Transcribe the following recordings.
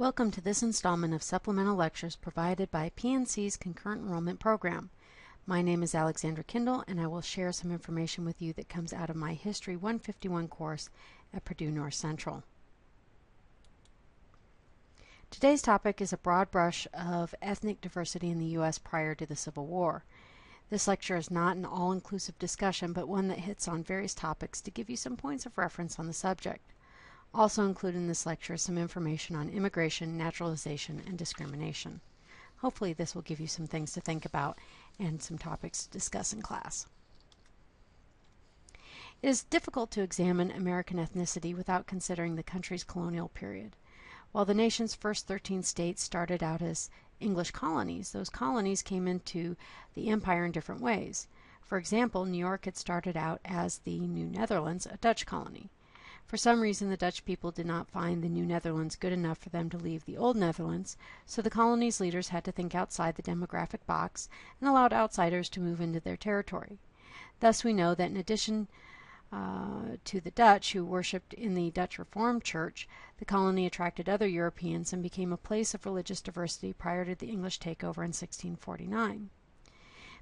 Welcome to this installment of supplemental lectures provided by PNC's Concurrent Enrollment Program. My name is Alexandra Kindle, and I will share some information with you that comes out of my History 151 course at Purdue North Central. Today's topic is a broad brush of ethnic diversity in the U.S. prior to the Civil War. This lecture is not an all-inclusive discussion, but one that hits on various topics to give you some points of reference on the subject. Also included in this lecture is some information on immigration, naturalization, and discrimination. Hopefully this will give you some things to think about and some topics to discuss in class. It is difficult to examine American ethnicity without considering the country's colonial period. While the nation's first 13 states started out as English colonies, those colonies came into the empire in different ways. For example, New York had started out as the New Netherlands, a Dutch colony. For some reason, the Dutch people did not find the New Netherlands good enough for them to leave the Old Netherlands, so the colony's leaders had to think outside the demographic box and allowed outsiders to move into their territory. Thus, we know that in addition to the Dutch, who worshipped in the Dutch Reformed Church, the colony attracted other Europeans and became a place of religious diversity prior to the English takeover in 1649.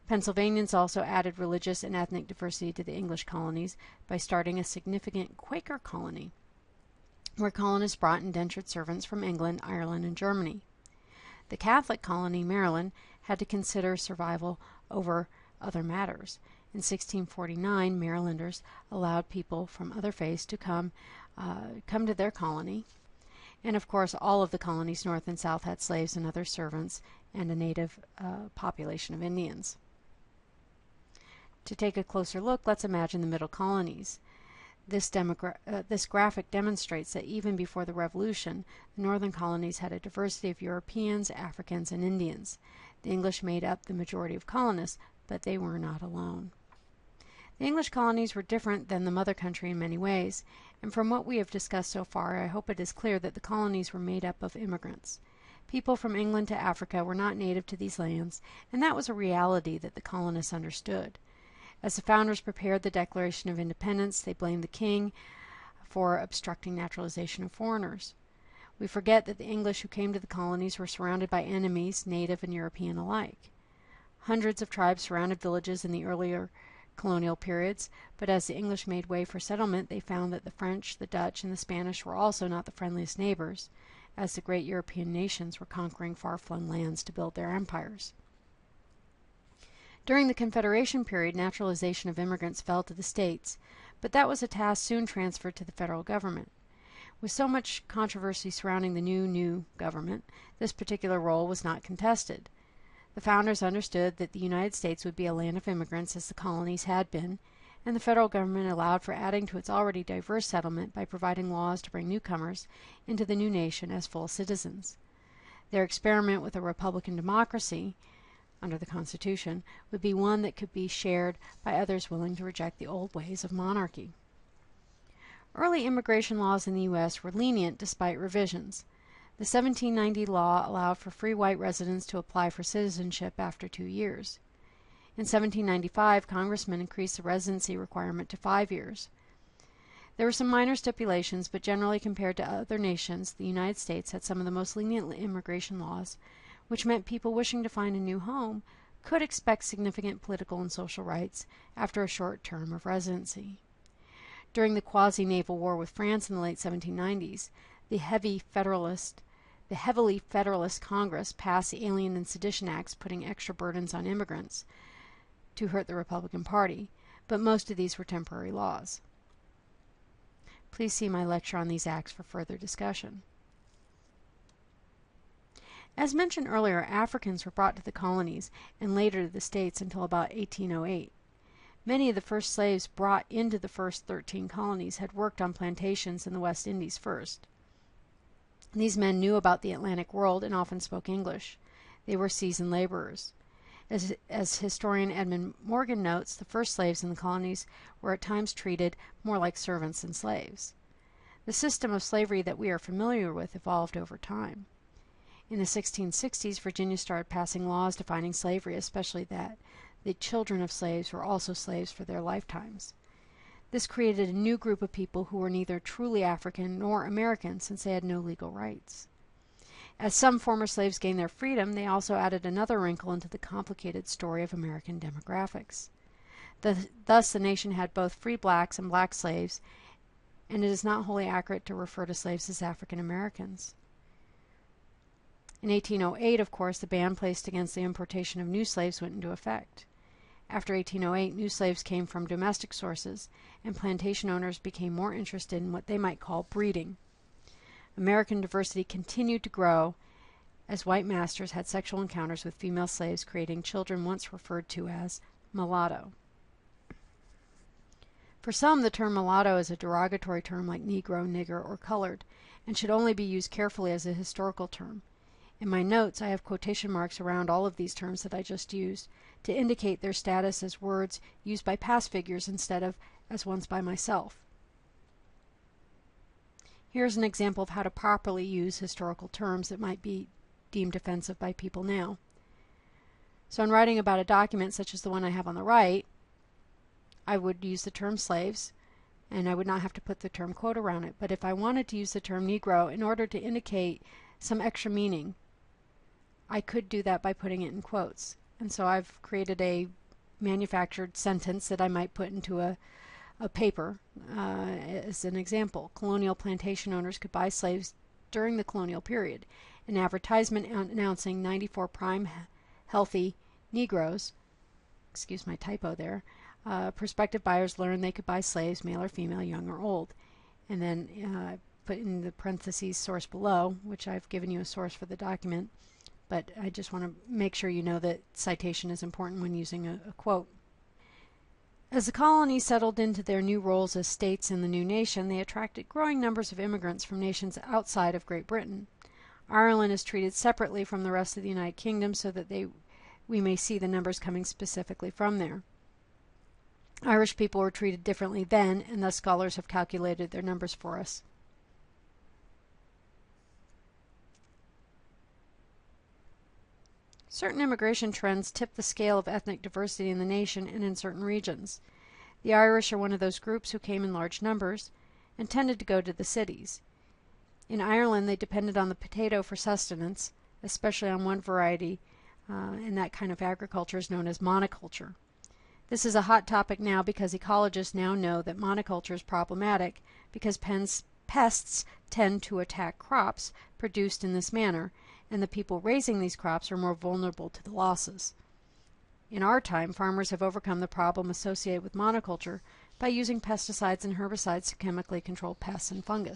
Pennsylvanians also added religious and ethnic diversity to the English colonies by starting a significant Quaker colony, where colonists brought indentured servants from England, Ireland, and Germany. The Catholic colony, Maryland, had to consider survival over other matters. In 1649, Marylanders allowed people from other faiths to come to their colony, and of course all of the colonies north and south had slaves and other servants and a native population of Indians. To take a closer look, let's imagine the middle colonies. This graphic demonstrates that even before the Revolution, the northern colonies had a diversity of Europeans, Africans, and Indians. The English made up the majority of colonists, but they were not alone. The English colonies were different than the mother country in many ways, and from what we have discussed so far, I hope it is clear that the colonies were made up of immigrants. People from England to Africa were not native to these lands, and that was a reality that the colonists understood. As the founders prepared the Declaration of Independence, they blamed the king for obstructing naturalization of foreigners. We forget that the English who came to the colonies were surrounded by enemies, native and European alike. Hundreds of tribes surrounded villages in the earlier colonial periods, but as the English made way for settlement, they found that the French, the Dutch, and the Spanish were also not the friendliest neighbors, as the great European nations were conquering far-flung lands to build their empires. During the Confederation period, naturalization of immigrants fell to the states, but that was a task soon transferred to the federal government. With so much controversy surrounding the new government, this particular role was not contested. The founders understood that the United States would be a land of immigrants as the colonies had been, and the federal government allowed for adding to its already diverse settlement by providing laws to bring newcomers into the new nation as full citizens. Their experiment with a republican democracy under the Constitution would be one that could be shared by others willing to reject the old ways of monarchy. Early immigration laws in the U.S. were lenient despite revisions. The 1790 law allowed for free white residents to apply for citizenship after 2 years. In 1795, Congressmen increased the residency requirement to 5 years. There were some minor stipulations, but generally compared to other nations, the United States had some of the most lenient immigration laws, which meant people wishing to find a new home could expect significant political and social rights after a short term of residency. During the quasi-naval war with France in the late 1790s, the heavily Federalist Congress passed the Alien and Sedition Acts, putting extra burdens on immigrants to hurt the Republican Party, but most of these were temporary laws. Please see my lecture on these acts for further discussion. As mentioned earlier, Africans were brought to the colonies and later to the states until about 1808. Many of the first slaves brought into the first 13 colonies had worked on plantations in the West Indies first. These men knew about the Atlantic world and often spoke English. They were seasoned laborers. As historian Edmund Morgan notes, the first slaves in the colonies were at times treated more like servants than slaves. The system of slavery that we are familiar with evolved over time. In the 1660s, Virginia started passing laws defining slavery, especially that the children of slaves were also slaves for their lifetimes. This created a new group of people who were neither truly African nor American, since they had no legal rights. As some former slaves gained their freedom, they also added another wrinkle into the complicated story of American demographics. Thus, the nation had both free blacks and black slaves, and it is not wholly accurate to refer to slaves as African Americans. In 1808, of course, the ban placed against the importation of new slaves went into effect. After 1808, new slaves came from domestic sources, and plantation owners became more interested in what they might call breeding. American diversity continued to grow as white masters had sexual encounters with female slaves, creating children once referred to as mulatto. For some, the term mulatto is a derogatory term like Negro, nigger, or colored, and should only be used carefully as a historical term. In my notes, I have quotation marks around all of these terms that I just used to indicate their status as words used by past figures instead of as ones by myself. Here's an example of how to properly use historical terms that might be deemed offensive by people now. So in writing about a document such as the one I have on the right, I would use the term slaves, and I would not have to put the term quote around it. But if I wanted to use the term Negro in order to indicate some extra meaning, I could do that by putting it in quotes. And so I've created a manufactured sentence that I might put into a paper as an example. Colonial plantation owners could buy slaves during the colonial period. An advertisement announcing 94 prime healthy Negroes, excuse my typo there, prospective buyers learned they could buy slaves, male or female, young or old. And then put in the parentheses source below, which I've given you a source for the document, but I just want to make sure you know that citation is important when using a quote. As the colonies settled into their new roles as states in the new nation, they attracted growing numbers of immigrants from nations outside of Great Britain. Ireland is treated separately from the rest of the United Kingdom so that we may see the numbers coming specifically from there. Irish people were treated differently then, and thus scholars have calculated their numbers for us. Certain immigration trends tip the scale of ethnic diversity in the nation and in certain regions. The Irish are one of those groups who came in large numbers and tended to go to the cities. In Ireland, they depended on the potato for sustenance, especially on one variety, and that kind of agriculture is known as monoculture. This is a hot topic now because ecologists now know that monoculture is problematic because pests tend to attack crops produced in this manner, and the people raising these crops are more vulnerable to the losses. In our time, farmers have overcome the problem associated with monoculture by using pesticides and herbicides to chemically control pests and fungi.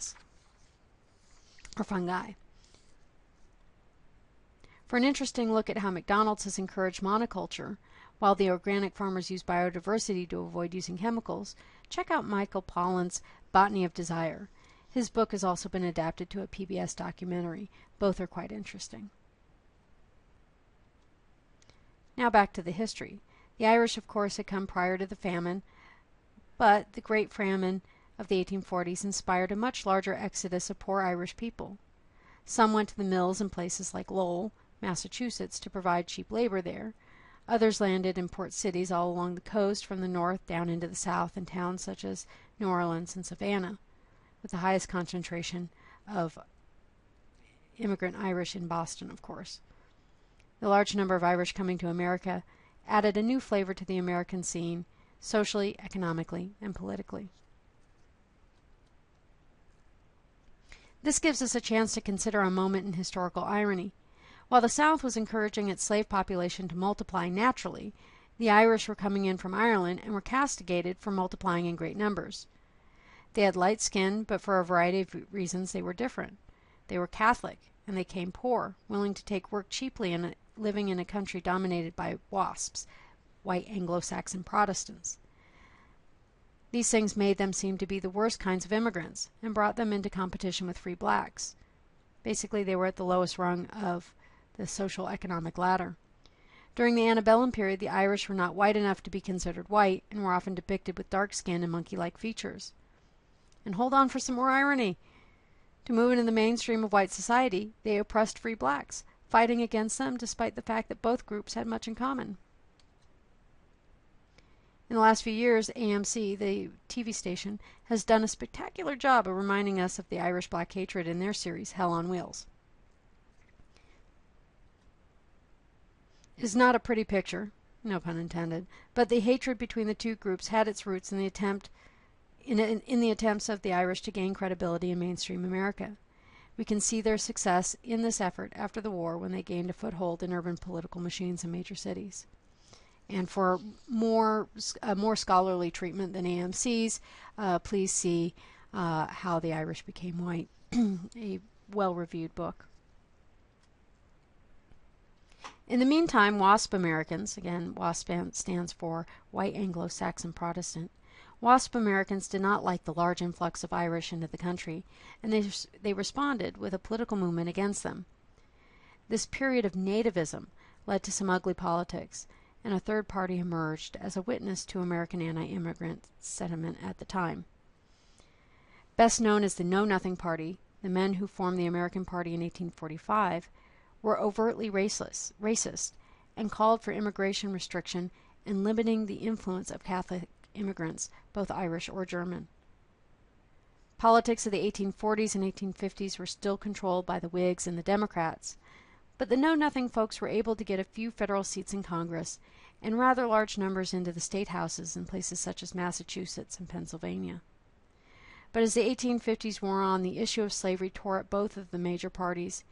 For an interesting look at how McDonald's has encouraged monoculture, while the organic farmers use biodiversity to avoid using chemicals, check out Michael Pollan's Botany of Desire. His book has also been adapted to a PBS documentary. Both are quite interesting. Now back to the history. The Irish, of course, had come prior to the famine, but the Great Famine of the 1840s inspired a much larger exodus of poor Irish people. Some went to the mills in places like Lowell, Massachusetts, to provide cheap labor there. Others landed in port cities all along the coast from the north down into the south in towns such as New Orleans and Savannah, with the highest concentration of immigrant Irish in Boston, of course. The large number of Irish coming to America added a new flavor to the American scene, socially, economically, and politically. This gives us a chance to consider a moment in historical irony. While the South was encouraging its slave population to multiply naturally, the Irish were coming in from Ireland and were castigated for multiplying in great numbers. They had light skin, but for a variety of reasons they were different. They were Catholic, and they came poor, willing to take work cheaply and living in a country dominated by WASPs, white Anglo-Saxon Protestants. These things made them seem to be the worst kinds of immigrants and brought them into competition with free blacks. Basically, they were at the lowest rung of the social economic ladder. During the Antebellum period, the Irish were not white enough to be considered white and were often depicted with dark skin and monkey-like features. And hold on for some more irony. To move into the mainstream of white society, they oppressed free blacks, fighting against them despite the fact that both groups had much in common. In the last few years, AMC, the TV station, has done a spectacular job of reminding us of the Irish black hatred in their series, Hell on Wheels. is not a pretty picture, no pun intended, but the hatred between the two groups had its roots in the attempts of the Irish to gain credibility in mainstream America. We can see their success in this effort after the war when they gained a foothold in urban political machines in major cities. And for more scholarly treatment than AMC's, please see How the Irish Became White, a well-reviewed book. In the meantime, WASP Americans, again, WASP stands for White Anglo-Saxon Protestant, WASP Americans did not like the large influx of Irish into the country, and they responded with a political movement against them. This period of nativism led to some ugly politics, and a third party emerged as a witness to American anti-immigrant sentiment at the time. Best known as the Know Nothing Party, the men who formed the American Party in 1845 were overtly racist and called for immigration restriction and limiting the influence of Catholic immigrants, both Irish or German. Politics of the 1840s and 1850s were still controlled by the Whigs and the Democrats, but the Know Nothing folks were able to get a few federal seats in Congress and rather large numbers into the state houses in places such as Massachusetts and Pennsylvania. But as the 1850s wore on, the issue of slavery tore at both of the major parties,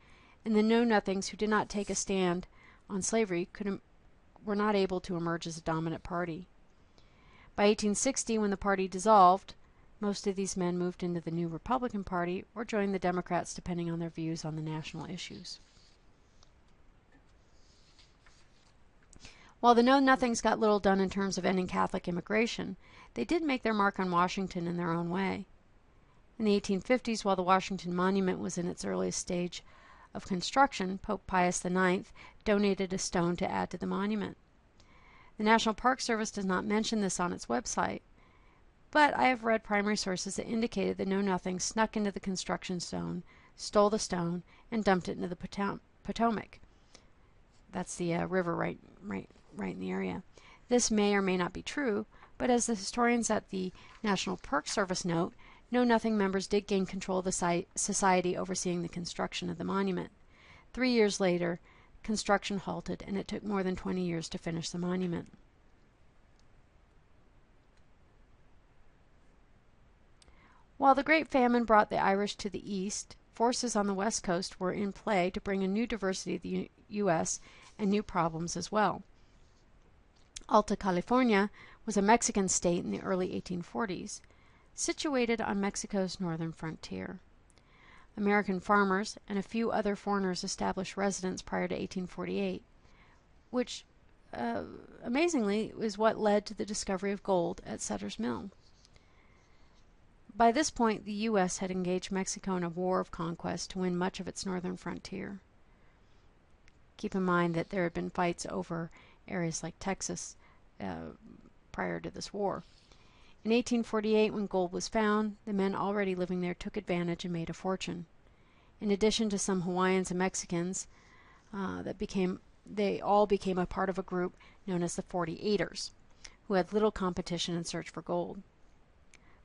and the Know Nothings who did not take a stand on slavery were not able to emerge as a dominant party. By 1860, when the party dissolved, most of these men moved into the new Republican Party or joined the Democrats depending on their views on the national issues. While the Know Nothings got little done in terms of ending Catholic immigration, they did make their mark on Washington in their own way. In the 1850s, while the Washington Monument was in its earliest stage of construction, Pope Pius IX donated a stone to add to the monument. The National Park Service does not mention this on its website, but I have read primary sources that indicated that Know Nothing snuck into the construction stone, stole the stone, and dumped it into the Potomac. That's the river right in the area. This may or may not be true, but as the historians at the National Park Service note, Know Nothing members did gain control of the society overseeing the construction of the monument. 3 years later, construction halted, and it took more than 20 years to finish the monument. While the Great Famine brought the Irish to the east, forces on the west coast were in play to bring a new diversity to the U.S. and new problems as well. Alta California was a Mexican state in the early 1840s, situated on Mexico's northern frontier. American farmers and a few other foreigners established residence prior to 1848, which, amazingly, is what led to the discovery of gold at Sutter's Mill. By this point, the U.S. had engaged Mexico in a war of conquest to win much of its northern frontier. Keep in mind that there had been fights over areas like Texas prior to this war. In 1848, when gold was found, the men already living there took advantage and made a fortune. In addition to some Hawaiians and Mexicans, they all became a part of a group known as the 48ers, who had little competition in search for gold.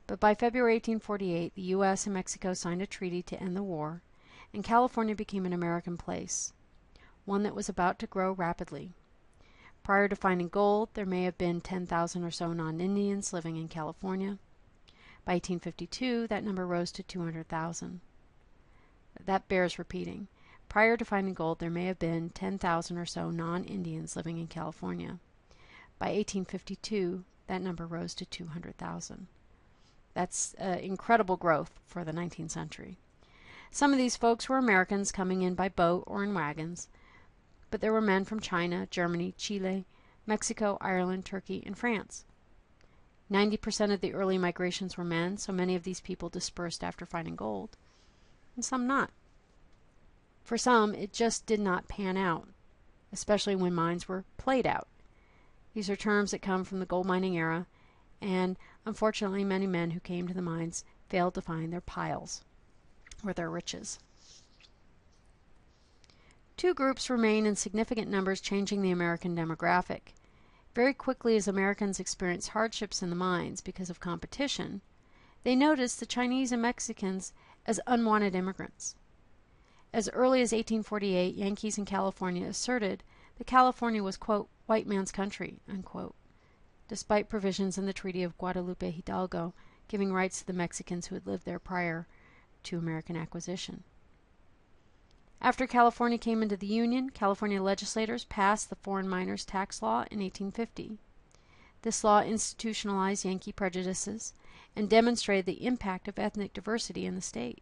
But by February 1848, the U.S. and Mexico signed a treaty to end the war, and California became an American place, one that was about to grow rapidly. Prior to finding gold, there may have been 10,000 or so non-Indians living in California. By 1852, that number rose to 200,000. That bears repeating. Prior to finding gold, there may have been 10,000 or so non-Indians living in California. By 1852, that number rose to 200,000. That's incredible growth for the 19th century. Some of these folks were Americans coming in by boat or in wagons, but there were men from China, Germany, Chile, Mexico, Ireland, Turkey, and France. 90% of the early migrations were men, so many of these people dispersed after finding gold, and some not. For some, it just did not pan out, especially when mines were played out. These are terms that come from the gold mining era, and unfortunately many men who came to the mines failed to find their piles or their riches. Two groups remain in significant numbers, changing the American demographic. Very quickly, as Americans experienced hardships in the mines because of competition, they noticed the Chinese and Mexicans as unwanted immigrants. As early as 1848, Yankees in California asserted that California was, quote, white man's country, unquote, despite provisions in the Treaty of Guadalupe Hidalgo giving rights to the Mexicans who had lived there prior to American acquisition. After California came into the Union, California legislators passed the Foreign Miners Tax Law in 1850. This law institutionalized Yankee prejudices and demonstrated the impact of ethnic diversity in the state.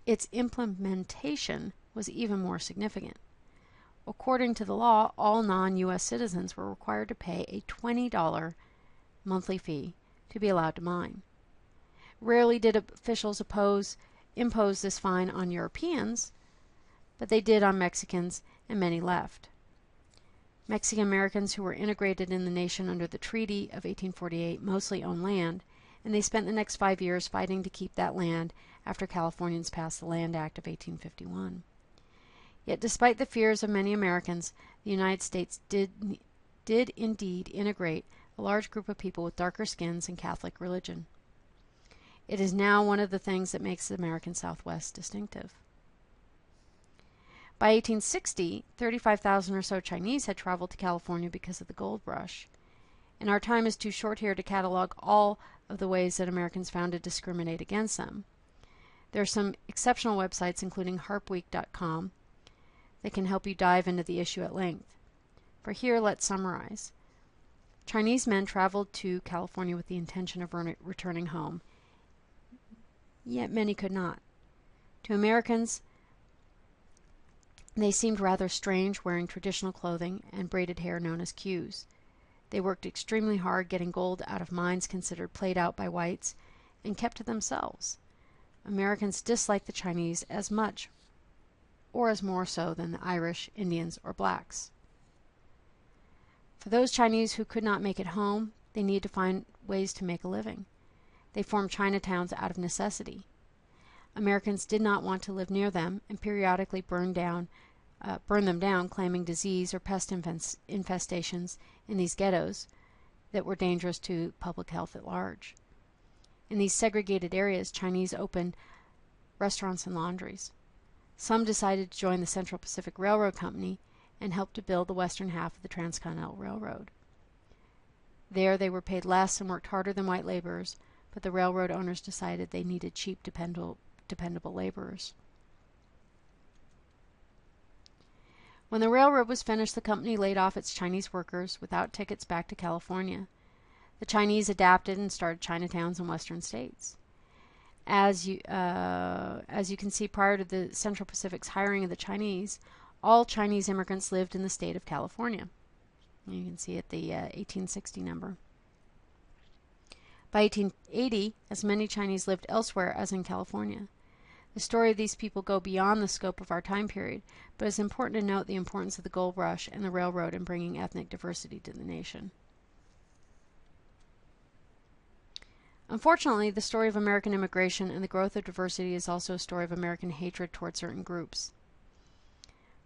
Its implementation was even more significant. According to the law, all non-U.S. citizens were required to pay a $20 monthly fee to be allowed to mine. Rarely did officials impose this fine on Europeans, but they did on Mexicans, and many left. Mexican Americans who were integrated in the nation under the Treaty of 1848 mostly owned land, and they spent the next 5 years fighting to keep that land after Californians passed the Land Act of 1851. Yet despite the fears of many Americans, the United States did indeed integrate a large group of people with darker skins and Catholic religion. It is now one of the things that makes the American Southwest distinctive. By 1860, 35,000 or so Chinese had traveled to California because of the gold rush, and our time is too short here to catalog all of the ways that Americans found to discriminate against them. There are some exceptional websites, including harpweek.com, that can help you dive into the issue at length. For here, let's summarize. Chinese men traveled to California with the intention of returning home, yet many could not. To Americans, they seemed rather strange, wearing traditional clothing and braided hair known as cues. They worked extremely hard getting gold out of mines considered played out by whites and kept to themselves. Americans disliked the Chinese as much or as more so than the Irish, Indians, or blacks. For those Chinese who could not make it home, they needed to find ways to make a living. They formed Chinatowns out of necessity. Americans did not want to live near them and periodically burn them down, claiming disease or pest infestations in these ghettos that were dangerous to public health at large. In these segregated areas, Chinese opened restaurants and laundries. Some decided to join the Central Pacific Railroad Company and helped to build the western half of the Transcontinental Railroad. There they were paid less and worked harder than white laborers, but the railroad owners decided they needed cheap, dependable laborers. When the railroad was finished, the company laid off its Chinese workers without tickets back to California. The Chinese adapted and started Chinatowns in western states. As you can see, prior to the Central Pacific's hiring of the Chinese, all Chinese immigrants lived in the state of California. You can see at the 1860 number. By 1880, as many Chinese lived elsewhere as in California. The story of these people go beyond the scope of our time period, but it's important to note the importance of the gold rush and the railroad in bringing ethnic diversity to the nation. Unfortunately, the story of American immigration and the growth of diversity is also a story of American hatred toward certain groups.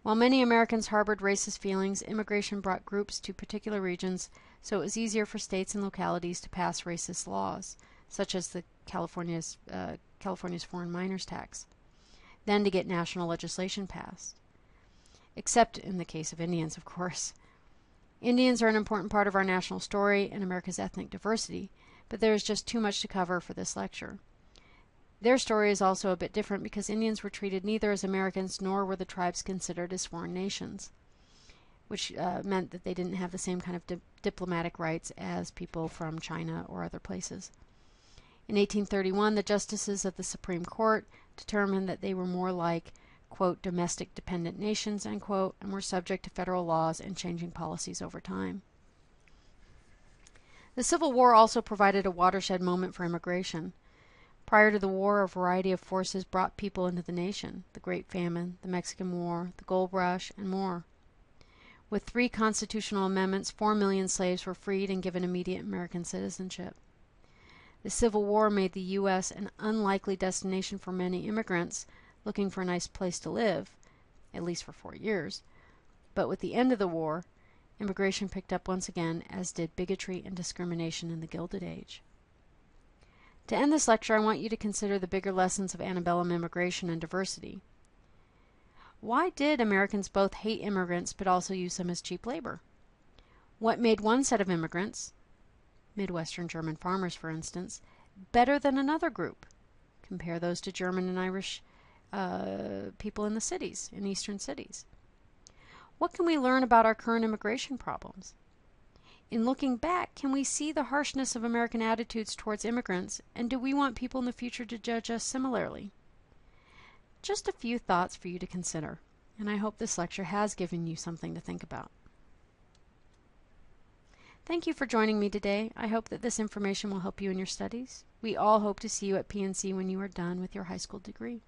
While many Americans harbored racist feelings, immigration brought groups to particular regions, so it was easier for states and localities to pass racist laws, such as the California's foreign miners tax, than to get national legislation passed. Except in the case of Indians, of course. Indians are an important part of our national story and America's ethnic diversity, but there is just too much to cover for this lecture. Their story is also a bit different because Indians were treated neither as Americans nor were the tribes considered as foreign nations, which meant that they didn't have the same kind of diplomatic rights as people from China or other places. In 1831, the justices of the Supreme Court determined that they were more like, quote, domestic dependent nations, unquote, and were subject to federal laws and changing policies over time. The Civil War also provided a watershed moment for immigration. Prior to the war, a variety of forces brought people into the nation: the Great Famine, the Mexican War, the Gold Rush, and more. With 3 constitutional amendments, 4 million slaves were freed and given immediate American citizenship. The Civil War made the U.S. an unlikely destination for many immigrants looking for a nice place to live, at least for 4 years. But with the end of the war, immigration picked up once again, as did bigotry and discrimination in the Gilded Age. To end this lecture, I want you to consider the bigger lessons of antebellum immigration and diversity. Why did Americans both hate immigrants but also use them as cheap labor? What made one set of immigrants, Midwestern German farmers for instance, better than another group? Compare those to German and Irish people in the cities, in eastern cities. What can we learn about our current immigration problems? In looking back, can we see the harshness of American attitudes towards immigrants, and do we want people in the future to judge us similarly? Just a few thoughts for you to consider, and I hope this lecture has given you something to think about. Thank you for joining me today. I hope that this information will help you in your studies. We all hope to see you at PNC when you are done with your high school degree.